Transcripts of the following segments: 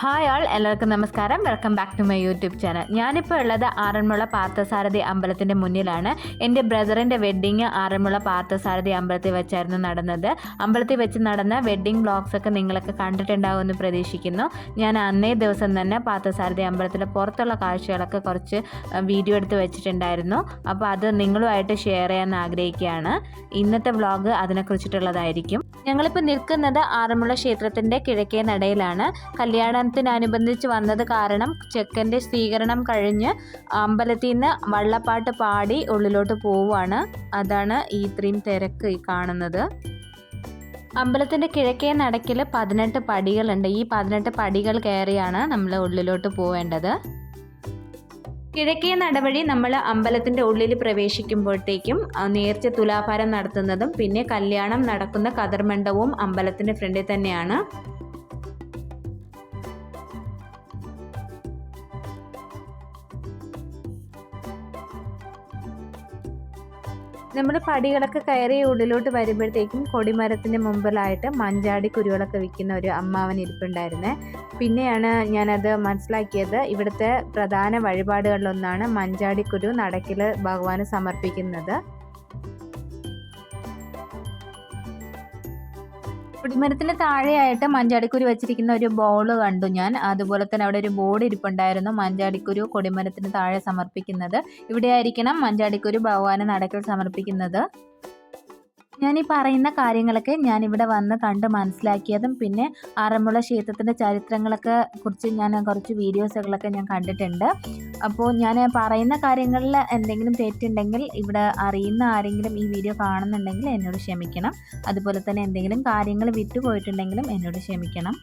Hi all, എല്ലാവർക്കും നമസ്കാരം. Welcome back to my YouTube channel. ഞാനിപ്പോൾ ഉള്ളത് ആറന്മുള പാർത്ഥസാരഥി അമ്പലത്തിൻ്റെ മുന്നിലാണ്. എൻ്റെ ബ്രദറിൻ്റെ വെഡ്ഡിങ് ആറന്മുള പാർത്ഥസാരഥി അമ്പലത്തിൽ വെച്ചായിരുന്നു നടന്നത്. അമ്പലത്തിൽ വെച്ച് നടന്ന വെഡ്ഡിങ് വ്ളോഗ്സൊക്കെ നിങ്ങളൊക്കെ കണ്ടിട്ടുണ്ടാവുമെന്ന് പ്രതീക്ഷിക്കുന്നു. ഞാൻ അന്നേ ദിവസം തന്നെ പാർത്ഥസാരഥി അമ്പലത്തിലെ പുറത്തുള്ള കാഴ്ചകളൊക്കെ കുറച്ച് വീഡിയോ എടുത്ത് വെച്ചിട്ടുണ്ടായിരുന്നു. അപ്പോൾ അത് നിങ്ങളുമായിട്ട് ഷെയർ ചെയ്യാൻ ആഗ്രഹിക്കുകയാണ്. ഇന്നത്തെ വ്ളോഗ് അതിനെക്കുറിച്ചിട്ടുള്ളതായിരിക്കും. ഞങ്ങളിപ്പോൾ നിൽക്കുന്നത് ആറന്മുള ക്ഷേത്രത്തിൻ്റെ കിഴക്കേ നടയിലാണ്. കല്യാണത്തിനനുബന്ധിച്ച് വന്നത് കാരണം ചെക്കൻ്റെ സ്വീകരണം കഴിഞ്ഞ് അമ്പലത്തിൽ നിന്ന് വള്ളപ്പാട്ട് പാടി ഉള്ളിലോട്ട് പോവുകയാണ്. അതാണ് ഈ ഇത്രയും തിരക്ക് കാണുന്നത്. അമ്പലത്തിൻ്റെ കിഴക്കേ നടക്കിൽ 18 പടികളുണ്ട്. ഈ 18 പടികൾ കയറിയാണ് നമ്മൾ ഉള്ളിലോട്ട് പോവേണ്ടത്. കിഴക്കേ നടവഴി നമ്മൾ അമ്പലത്തിൻ്റെ ഉള്ളിൽ പ്രവേശിക്കുമ്പോഴത്തേക്കും നേർച്ച തുലാഭാരം നടത്തുന്നതും പിന്നെ കല്യാണം നടക്കുന്ന കതിർമണ്ഡപവും അമ്പലത്തിൻ്റെ ഫ്രണ്ടിൽ തന്നെയാണ്. നമ്മൾ പടികളൊക്കെ കയറി ഉള്ളിലോട്ട് വരുമ്പോഴത്തേക്കും കൊടിമരത്തിൻ്റെ മുമ്പിലായിട്ട് മഞ്ചാടി കുരുകളൊക്കെ വിൽക്കുന്ന ഒരു അമ്മാവൻ ഇരിപ്പുണ്ടായിരുന്നേ. പിന്നെയാണ് ഞാനത് മനസ്സിലാക്കിയത്. ഇവിടുത്തെ പ്രധാന വഴിപാടുകളിലൊന്നാണ് മഞ്ചാടിക്കുരു നടക്കിൽ ഭഗവാന് സമർപ്പിക്കുന്നത്. കൊടിമരത്തിന് താഴെയായിട്ട് മഞ്ചാടിക്കുരു വെച്ചിരിക്കുന്ന ഒരു ബോൾ കണ്ടു ഞാൻ. അതുപോലെ തന്നെ അവിടെ ഒരു ബോർഡ് ഇരിപ്പുണ്ടായിരുന്നു, മഞ്ചാടിക്കുരു കൊടിമരത്തിന് താഴെ സമർപ്പിക്കുന്നത്. ഇവിടെ ആയിരിക്കണം മഞ്ചാടിക്കുരു ഭഗവാന് നടക്കിൽ സമർപ്പിക്കുന്നത്. ഞാൻ ഈ പറയുന്ന കാര്യങ്ങളൊക്കെ ഞാനിവിടെ വന്ന് കണ്ട് മനസ്സിലാക്കിയതും പിന്നെ ആറന്മുള ക്ഷേത്രത്തിൻ്റെ ചരിത്രങ്ങളൊക്കെ കുറിച്ച് ഞാൻ കുറച്ച് വീഡിയോസുകളൊക്കെ ഞാൻ കണ്ടിട്ടുണ്ട്. അപ്പോൾ ഞാൻ പറയുന്ന കാര്യങ്ങളിൽ എന്തെങ്കിലും തെറ്റുണ്ടെങ്കിൽ ഇവിടെ അറിയുന്ന ആരെങ്കിലും ഈ വീഡിയോ കാണുന്നുണ്ടെങ്കിൽ എന്നോട് ക്ഷമിക്കണം. അതുപോലെ തന്നെ എന്തെങ്കിലും കാര്യങ്ങൾ വിട്ടുപോയിട്ടുണ്ടെങ്കിലും എന്നോട് ക്ഷമിക്കണം.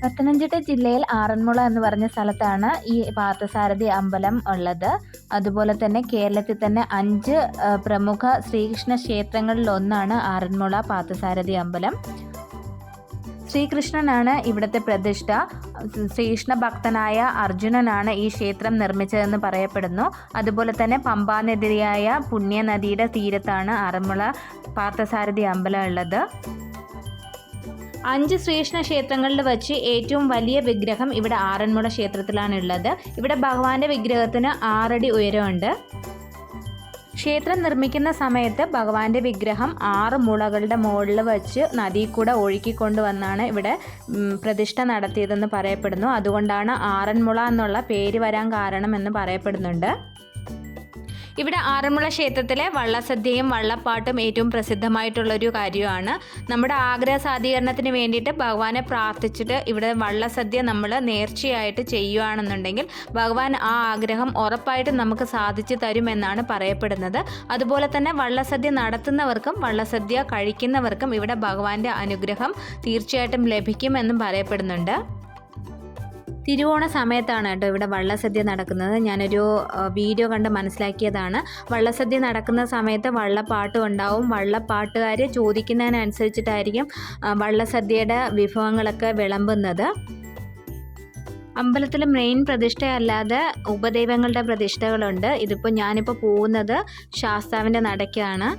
പത്തനംതിട്ട ജില്ലയിൽ ആറന്മുള എന്ന് പറഞ്ഞ സ്ഥലത്താണ് ഈ പാർത്ഥസാരഥി അമ്പലം ഉള്ളത്. അതുപോലെ തന്നെ കേരളത്തിൽ തന്നെ 5 പ്രമുഖ ശ്രീകൃഷ്ണ ക്ഷേത്രങ്ങളിലൊന്നാണ് ആറന്മുള പാർത്ഥസാരഥി അമ്പലം. ശ്രീകൃഷ്ണനാണ് ഇവിടുത്തെ പ്രതിഷ്ഠ. ശ്രീകൃഷ്ണ ഭക്തനായ അർജുനനാണ് ഈ ക്ഷേത്രം നിർമ്മിച്ചതെന്ന് പറയപ്പെടുന്നു. അതുപോലെ തന്നെ പമ്പാനദിയായ പുണ്യനദിയുടെ തീരത്താണ് ആറന്മുള പാർത്ഥസാരഥി അമ്പലം ഉള്ളത്. 5 ശ്രീകൃഷ്ണ ക്ഷേത്രങ്ങളിൽ വച്ച് ഏറ്റവും വലിയ വിഗ്രഹം ഇവിടെ ആറന്മുള ക്ഷേത്രത്തിലാണ് ഉള്ളത്. ഇവിടെ ഭഗവാന്റെ വിഗ്രഹത്തിന് 6 അടി ഉയരമുണ്ട്. ക്ഷേത്രം നിർമ്മിക്കുന്ന സമയത്ത് ഭഗവാന്റെ വിഗ്രഹം 6 മുളകളുടെ മുകളിൽ വെച്ച് നദിയിൽ കൂടെ ഒഴുക്കിക്കൊണ്ടുവന്നാണ് ഇവിടെ പ്രതിഷ്ഠ നടത്തിയതെന്ന് പറയപ്പെടുന്നു. അതുകൊണ്ടാണ് ആറന്മുള എന്നുള്ള പേര് വരാൻ കാരണമെന്ന് പറയപ്പെടുന്നുണ്ട്. ഇവിടെ ആറന്മുള ക്ഷേത്രത്തിലെ വള്ളസദ്യയും വള്ളപ്പാട്ടും ഏറ്റവും പ്രസിദ്ധമായിട്ടുള്ളൊരു കാര്യമാണ്. നമ്മുടെ ആഗ്രഹ സാധീകരണത്തിന് വേണ്ടിയിട്ട് ഭഗവാനെ പ്രാർത്ഥിച്ചിട്ട് ഇവിടെ വള്ളസദ്യ നമ്മൾ നേർച്ചയായിട്ട് ചെയ്യുകയാണെന്നുണ്ടെങ്കിൽ ഭഗവാൻ ആ ആഗ്രഹം ഉറപ്പായിട്ടും നമുക്ക് സാധിച്ചു തരുമെന്നാണ് പറയപ്പെടുന്നത്. അതുപോലെ തന്നെ വള്ളസദ്യ നടത്തുന്നവർക്കും വള്ളസദ്യ കഴിക്കുന്നവർക്കും ഇവിടെ ഭഗവാന്റെ അനുഗ്രഹം തീർച്ചയായിട്ടും ലഭിക്കുമെന്നും പറയപ്പെടുന്നുണ്ട്. തിരുവോണ സമയത്താണ് കേട്ടോ ഇവിടെ വള്ളസദ്യ നടക്കുന്നത്. ഞാനൊരു വീഡിയോ കണ്ട് മനസ്സിലാക്കിയതാണ്. വള്ളസദ്യ നടക്കുന്ന സമയത്ത് വള്ളപ്പാട്ടും ഉണ്ടാവും. വള്ളപ്പാട്ടുകാർ ചോദിക്കുന്നതിനനുസരിച്ചിട്ടായിരിക്കും വള്ളസദ്യയുടെ വിഭവങ്ങളൊക്കെ വിളമ്പുന്നത്. അമ്പലത്തിൽ മെയിൻ പ്രതിഷ്ഠയല്ലാതെ ഉപദൈവങ്ങളുടെ പ്രതിഷ്ഠകളുണ്ട്. ഞാനിപ്പോൾ പോകുന്നത് ശാസ്താവിൻ്റെ നടയ്ക്കാണ്.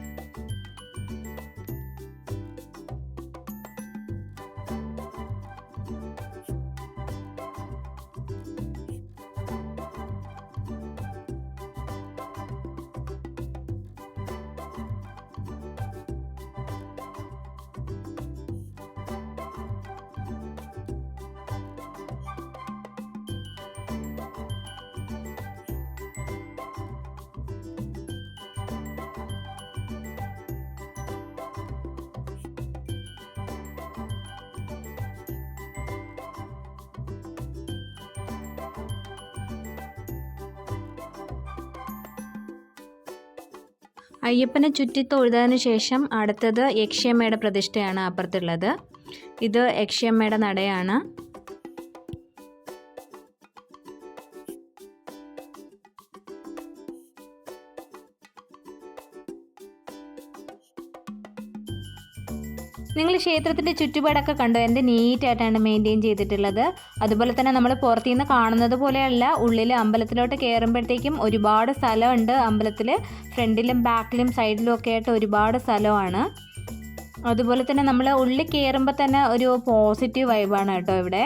അയ്യപ്പനെ ചുറ്റി തൊഴുതതിന് ശേഷം അടുത്തത് യക്ഷിയമ്മയുടെ പ്രതിഷ്ഠയാണ് അപ്പുറത്തുള്ളത്. ഇത് യക്ഷിയമ്മയുടെ നടയാണ്. നിങ്ങൾ ക്ഷേത്രത്തിൻ്റെ ചുറ്റുപാടൊക്കെ കണ്ടോ, എന്ത് നീറ്റായിട്ടാണ് മെയിൻറ്റെയിൻ ചെയ്തിട്ടുള്ളത്. അതുപോലെ തന്നെ നമ്മൾ പുറത്തു നിന്ന് കാണുന്നത് പോലെയല്ല, ഉള്ളിൽ അമ്പലത്തിലോട്ട് കയറുമ്പോഴത്തേക്കും ഒരുപാട് സ്ഥലമുണ്ട്. അമ്പലത്തിൽ ഫ്രണ്ടിലും ബാക്കിലും സൈഡിലും ഒക്കെ ആയിട്ട് ഒരുപാട് സ്ഥലമാണ്. അതുപോലെ തന്നെ നമ്മൾ ഉള്ളിൽ കയറുമ്പോൾ തന്നെ ഒരു പോസിറ്റീവ് വൈബാണ് കേട്ടോ ഇവിടെ.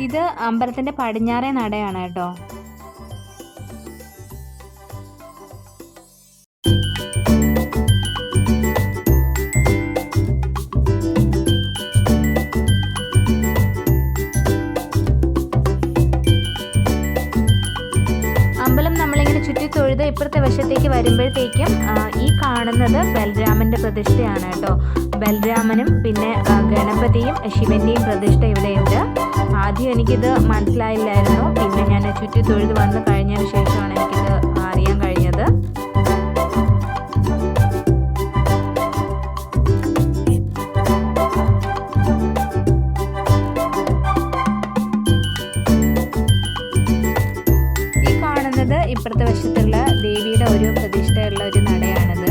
ഇത് അമ്പലത്തിൻ്റെ പടിഞ്ഞാറേ നടയാണ് കേട്ടോ. അമ്പലം നമ്മളിങ്ങനെ ചുറ്റി തൊഴുത് ഇപ്പുറത്തെ വശത്തേക്ക് വരുമ്പോഴത്തേക്കും ഈ കാണുന്നത് ബലരാമൻ്റെ പ്രതിഷ്ഠയാണ് കേട്ടോ. ബലരാമനും പിന്നെ ഗണപതിയും ശിവൻ്റെയും പ്രതിഷ്ഠ ഇവിടെയുണ്ട്. ആദ്യം എനിക്കിത് മനസ്സിലായില്ലായിരുന്നു. പിന്നെ ഞാൻ ചുറ്റി തൊഴുത് വന്ന് കഴിഞ്ഞതിന് ശേഷമാണ് എനിക്കിത് അറിയാൻ കഴിഞ്ഞത്. ഈ കാണുന്നത് ഇപ്പുറത്തെ വശത്തുള്ള ദേവിയുടെ ഒരു പ്രതിഷ്ഠയുള്ള ഒരു നടയാണിത്.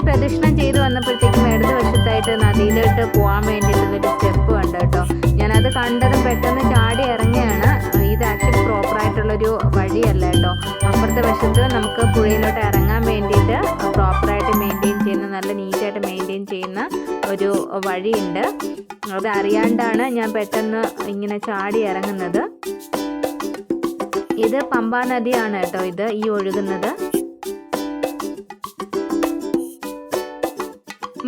പ്രദക്ഷിണം ചെയ്ത് വന്നപ്പോഴത്തേക്കും ഇടത് വശത്തായിട്ട് നദിയിലോട്ട് പോകാൻ വേണ്ടിയിട്ടുള്ളൊരു സ്റ്റെപ്പ് ഉണ്ട് കേട്ടോ. ഞാനത് കണ്ടതും പെട്ടെന്ന് ചാടി ഇറങ്ങിയാണ്. ഇത് ആക്ച്വലി പ്രോപ്പറായിട്ടുള്ളൊരു വഴിയല്ല കേട്ടോ. അപ്പുറത്തെ വശത്ത് നമുക്ക് പുഴയിലോട്ട് ഇറങ്ങാൻ വേണ്ടിയിട്ട് പ്രോപ്പറായിട്ട് മെയിൻറ്റെയിൻ ചെയ്യുന്ന, നല്ല നീറ്റായിട്ട് മെയിൻറ്റെയിൻ ചെയ്യുന്ന ഒരു വഴിയുണ്ട്. അത് അറിയാണ്ടാണ് ഞാൻ പെട്ടെന്ന് ഇങ്ങനെ ചാടി ഇറങ്ങുന്നത്. ഇത് പമ്പാ നദിയാണ് കേട്ടോ, ഇത് ഈ ഒഴുകുന്നത്.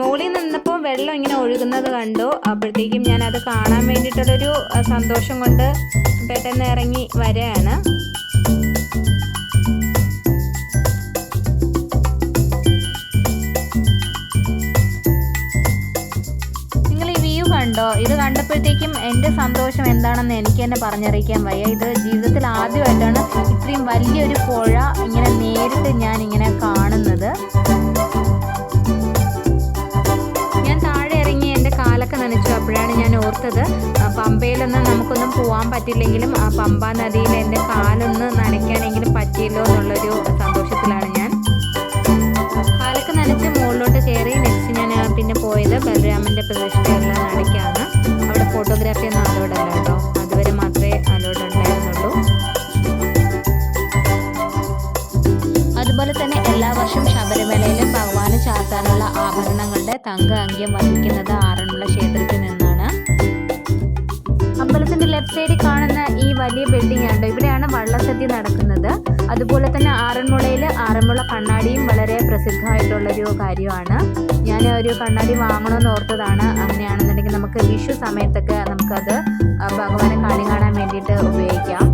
മുകളിൽ നിന്നപ്പോൾ വെള്ളം ഇങ്ങനെ ഒഴുകുന്നത് കണ്ടു. അപ്പോഴത്തേക്കും ഞാൻ അത് കാണാൻ വേണ്ടിയിട്ടുള്ളൊരു സന്തോഷം കൊണ്ട് പെട്ടെന്ന് ഇറങ്ങി വരികയാണ്. നിങ്ങൾ ഈ വ്യൂ കണ്ടോ? ഇത് കണ്ടപ്പോഴത്തേക്കും എൻ്റെ സന്തോഷം എന്താണെന്ന് എനിക്ക് തന്നെ പറഞ്ഞറിയിക്കാൻ വയ്യ. ഇത് ജീവിതത്തിൽ ആദ്യമായിട്ടാണ് ഇത്രയും വലിയൊരു പുഴ ഇങ്ങനെ നേരിട്ട് ഞാൻ ഇങ്ങനെ കാണുന്നത്. കാലൊക്കെ നനച്ചു. അപ്പോഴാണ് ഞാൻ ഓർത്തത്, പമ്പയിലൊന്നും നമുക്കൊന്നും പോകാൻ പറ്റില്ലെങ്കിലും ആ പമ്പ നദിയിൽ എൻ്റെ കാലൊന്ന് നനയ്ക്കാനെങ്കിലും പറ്റിയല്ലോ എന്നുള്ളൊരു സന്തോഷത്തിലാണ് ഞാൻ. കാലൊക്കെ നനച്ച് മുകളിലോട്ട് കയറി. നെക്സ്റ്റ് ഞാൻ പിന്നെ പോയത് ബലരാമൻ്റെ പ്രതിഷ്ഠയുള്ള നടയ്ക്കാണ്. അവിടെ ഫോട്ടോഗ്രാഫി ഒന്നും അലോഡ് അല്ല കേട്ടോ, അതുവരെ മാത്രമേ അലോഡ് ഉണ്ടായിരുന്നുള്ളൂ. അതുപോലെ തന്നെ എല്ലാ വർഷവും ശബരിമലയിൽ ഭഗവാന് ചാർത്താനുള്ള ആഭരണങ്ങളുടെ തങ്ക അങ്ക്യം വഹിക്കുന്നത് ആറന്മുള ക്ഷേത്രത്തിൽ നിന്നാണ്. അമ്പലത്തിന്റെ ലെഫ്റ്റ് സൈഡിൽ കാണുന്ന ഈ വലിയ ബിൽഡിംഗ് ആണ്. ഇവിടെയാണ് വള്ളസദ്യ നടക്കുന്നത്. അതുപോലെ തന്നെ ആറന്മുളയിൽ ആറന്മുള കണ്ണാടിയും വളരെ പ്രസിദ്ധമായിട്ടുള്ളൊരു കാര്യമാണ്. ഞാൻ ഒരു കണ്ണാടി വാങ്ങണമെന്ന് ഓർത്തതാണ്. അങ്ങനെയാണെന്നുണ്ടെങ്കിൽ നമുക്ക് വിഷു സമയത്തൊക്കെ നമുക്കത് ഭഗവാനെ കണി കാണാൻ വേണ്ടിയിട്ട് ഉപയോഗിക്കാം.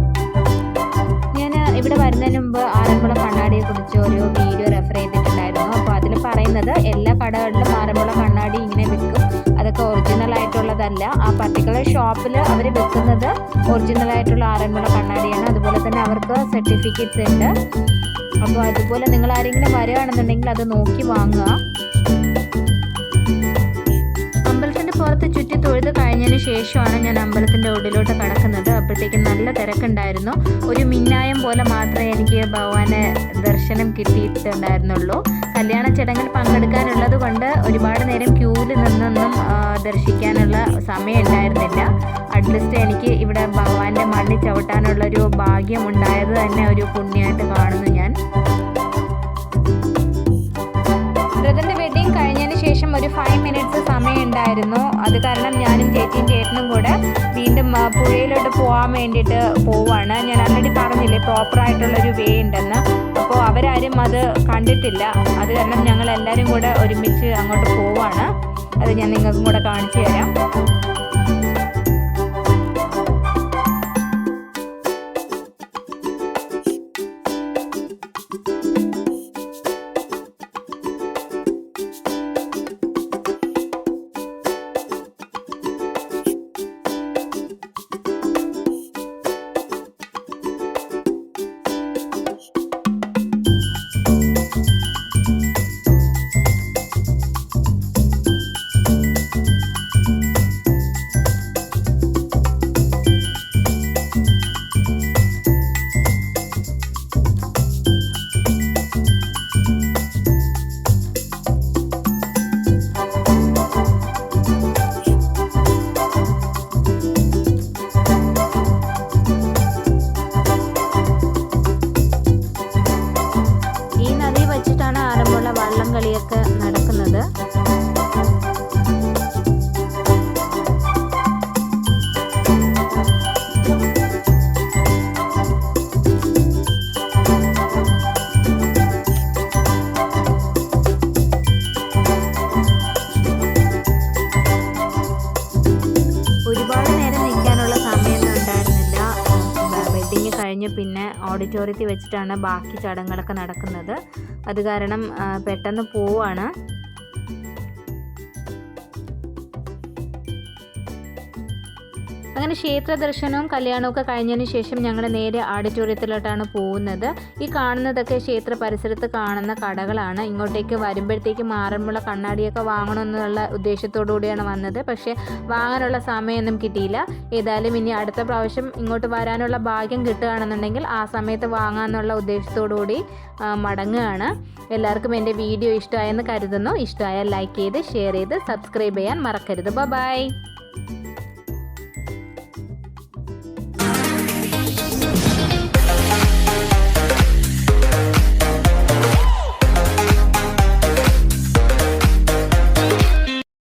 ഞാൻ ഇവിടെ വരുന്നതിന് മുമ്പ് ആറന്മുള കണ്ണാടിയെ കുറിച്ച് ഒരു വീഡിയോ റെഫർ ചെയ്തിട്ടുണ്ടായിരുന്നു. അപ്പോൾ അതിൽ പറയുന്നത് എല്ലാ കടകളിലും ആറന്മുള കണ്ണാടി ഇങ്ങനെ വിൽക്കും. അതൊക്കെ ഒറിജിനൽ ആയിട്ടുള്ളതല്ല. ആ പർട്ടിക്കുലർ ഷോപ്പിൽ അവർ വിൽക്കുന്നത് ഒറിജിനൽ ആയിട്ടുള്ള ആറന്മുള കണ്ണാടിയാണ്. അതുപോലെ തന്നെ അവർക്ക് സർട്ടിഫിക്കറ്റ്സ് ഉണ്ട്. അപ്പോൾ അതുപോലെ നിങ്ങൾ ആരെങ്കിലും വരികയാണെന്നുണ്ടെങ്കിൽ അത് നോക്കി വാങ്ങുക. അമ്പലത്തിൻ്റെ പുറത്ത് ചുറ്റി തൊഴുത് കഴിഞ്ഞതിന് ശേഷമാണ് ഞാൻ അമ്പലത്തിൻ്റെ ഉള്ളിലോട്ട് കടക്കുന്നത്. അപ്പോഴത്തേക്കും നല്ല തിരക്കുണ്ടായിരുന്നു. ഒരു മിന്നായം പോലെ മാത്രമേ എനിക്ക് ഭഗവാനെ ദർശനം കിട്ടിയിട്ടുണ്ടായിരുന്നുള്ളൂ. കല്യാണ ചടങ്ങിൽ പങ്കെടുക്കാനുള്ളത് കൊണ്ട് ഒരുപാട് നേരം ക്യൂവിൽ നിന്നൊന്നും ദർശിക്കാനുള്ള സമയം ഉണ്ടായിരുന്നില്ല. അറ്റ്ലീസ്റ്റ് എനിക്ക് ഇവിടെ ഭഗവാന്റെ മണ്ണിൽ ചവിട്ടാനുള്ളൊരു ഭാഗ്യം ഉണ്ടായത് തന്നെ ഒരു പുണ്യമായിട്ട് കാണുന്നു ഞാൻ. ഒരു 5 മിനിറ്റ്സ് സമയം ഉണ്ടായിരുന്നു. അത് കാരണം ഞാനും ചേട്ടനും കൂടെ വീണ്ടും പുഴയിലോട്ട് പോകാൻ വേണ്ടിയിട്ട് പോവാണ്. ഞാൻ ആൾറെഡി പറഞ്ഞില്ലേ പ്രോപ്പറായിട്ടുള്ളൊരു വേ ഉണ്ടെന്ന്. അപ്പോൾ അവരാരും അത് കണ്ടിട്ടില്ല. അത് കാരണം ഞങ്ങൾ എല്ലാവരും കൂടെ ഒരുമിച്ച് അങ്ങോട്ട് പോവാണ്. അത് ഞാൻ നിങ്ങൾക്കും കൂടെ കാണിച്ചു തരാം. കളിയൊക്കെ നടക്കുന്നത്. ഒരുപാട് നേരം നിൽക്കാനുള്ള സമയമൊന്നും ഉണ്ടായിരുന്നില്ല. വെഡിങ് കഴിഞ്ഞ് പിന്നെ ഓഡിറ്റോറിയത്തിൽ വെച്ചിട്ടാണ് ബാക്കി ചടങ്ങുകളൊക്കെ നടക്കുന്നത്. അത് കാരണം പെട്ടെന്ന് പോവാണ്. അങ്ങനെ ക്ഷേത്ര ദർശനവും കല്യാണവും ഒക്കെ കഴിഞ്ഞതിന് ശേഷം ഞങ്ങൾ നേരെ ഓഡിറ്റോറിയത്തിലോട്ടാണ് പോകുന്നത്. ഈ കാണുന്നതൊക്കെ ക്ഷേത്ര പരിസരത്ത് കാണുന്ന കടകളാണ്. ഇങ്ങോട്ടേക്ക് വരുമ്പോഴത്തേക്ക് ആറന്മുള കണ്ണാടിയൊക്കെ വാങ്ങണമെന്നുള്ള ഉദ്ദേശത്തോടു കൂടിയാണ് വന്നത്. പക്ഷേ വാങ്ങാനുള്ള സമയമൊന്നും കിട്ടിയില്ല. ഏതായാലും ഇനി അടുത്ത പ്രാവശ്യം ഇങ്ങോട്ട് വരാനുള്ള ഭാഗ്യം കിട്ടുകയാണെന്നുണ്ടെങ്കിൽ ആ സമയത്ത് വാങ്ങാമെന്നുള്ള ഉദ്ദേശത്തോടു കൂടി മടങ്ങുകയാണ്. എല്ലാവർക്കും എൻ്റെ വീഡിയോ ഇഷ്ടമായെന്ന് കരുതുന്നു. ഇഷ്ടമായാൽ ലൈക്ക് ചെയ്ത് ഷെയർ ചെയ്ത് സബ്സ്ക്രൈബ് ചെയ്യാൻ മറക്കരുത്. ബൈ.